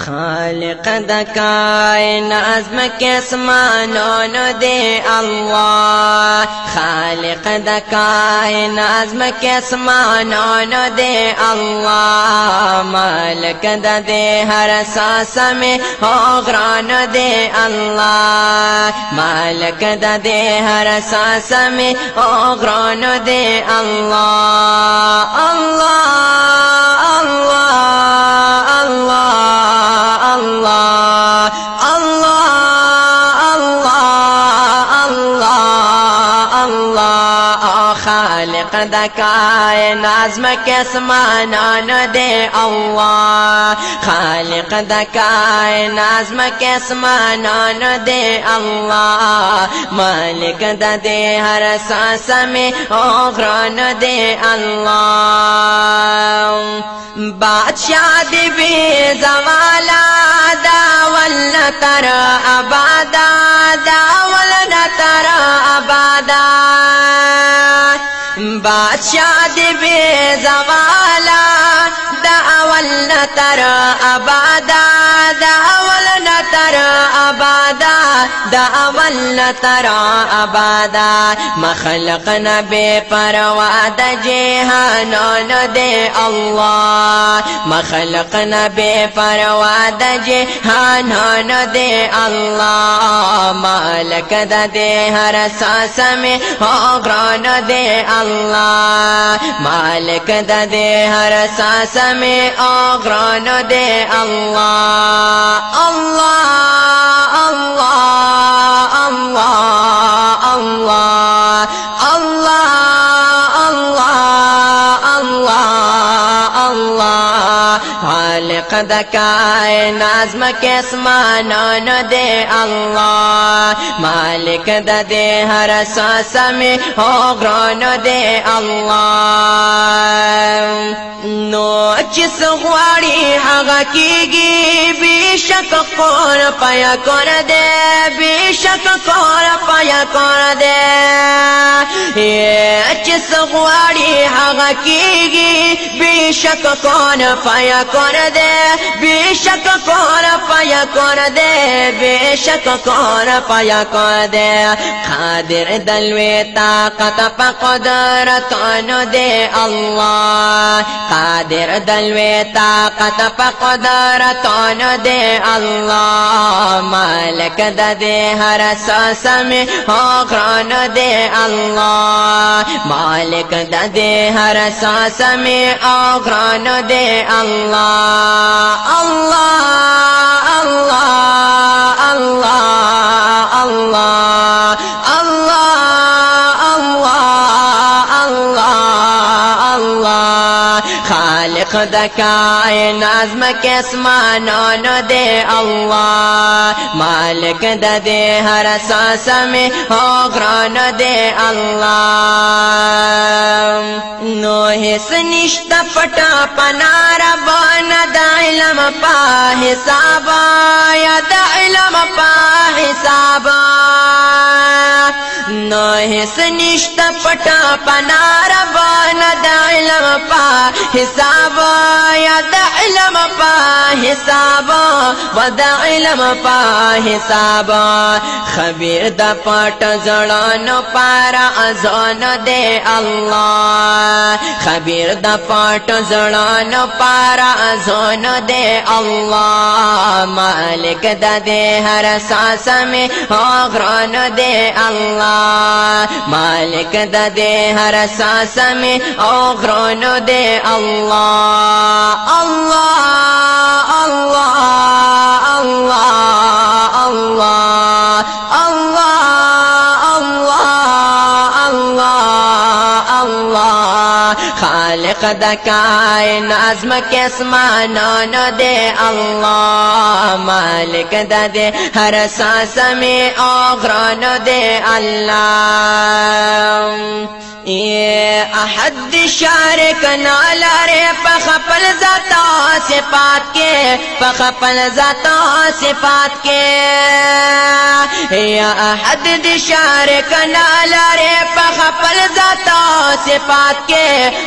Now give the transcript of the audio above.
خالق د کائنات مکه اسمانونو دے اللہ خالق د کائنات مکه اسمانونو دے اللہ مالک د دے ہر ساس میں غرانو دے اللہ مالک د دے ہر ساس میں غرانو دے اللہ اللہ خالق د کائنات مکه اسمانونو دے اللہ خالق د کائنات مکه اسمانونو دے اللہ مالک د دے ہر ساس میں غرانو دے اللہ بادشاہ دی بے زوالا داول تر ابادا داول تر ابادا بادشاہ دی بے زوالا دا اول نتر ابادا دا اول نتر ابادا دا اول نتر ابادا مخلق نبی پروا دا جہانون دے اللہ مخلق نبی پروا دا جہانون دے اللہ مالک دا دے ہر ساس میں غران دے اللہ مالک دا دے ہر ساس میں غران دے اللہ اللہ اللہ اللہ اللہ اللہ اللہ اللہ خالق د کائنات مکه اسمانونو دے اللہ مالک د دے ہر ساس میں غرانو دے اللہ نو چس غواړي هغه کیږي بیشک کون پیا کون دے بیشک کون پیا کون دے چس غواړي هغه کیږي بیشک کون پیا کون دے بیشک کون پیا کون دے بیشک کون پیا کون دے قادر دلوی طاقت پا قدرت دے اللہ قادر دلوی طاقت پا قدرت دے اللہ مالک دا دے ہر ساس میں غران دے اللہ مالک دا دے ہر ساس میں غران دے اللہ اللہ اللہ اللہ اللہ خالق د کائنات مکه اسمانونو دے اللہ مالک د دے ہر ساس میں غرانو دے اللہ نو حس نشتا پٹا پنارا بانا دا علم پا حسابا یا دا علم پا حسابا نو حس نشتا پٹا پنارا بانا دا علم پا حسابا یا دا علم پا حسابا و دا علم پا حسابا خبیر دا پاٹ زڑانو پارا ازان دے اللہ خبیر دا پاٹ زڑانو پارا ازان دے اللہ مالک دا دے ہر ساس میں غران دے اللہ مالک دا دے ہر ساس میں غران دے اللہ اللہ اللہ اللہ اللہ اللہ اللہ خالق د کائنات مکه اسمانونو دے اللہ مالک د دے ہر ساس میں غرانو دے اللہ احد شارک نالارے پخپل ذاتا صفات کے پخپل ذاتا صفات کے یا احد شارک نالارے پخپل ذاتا صفات کے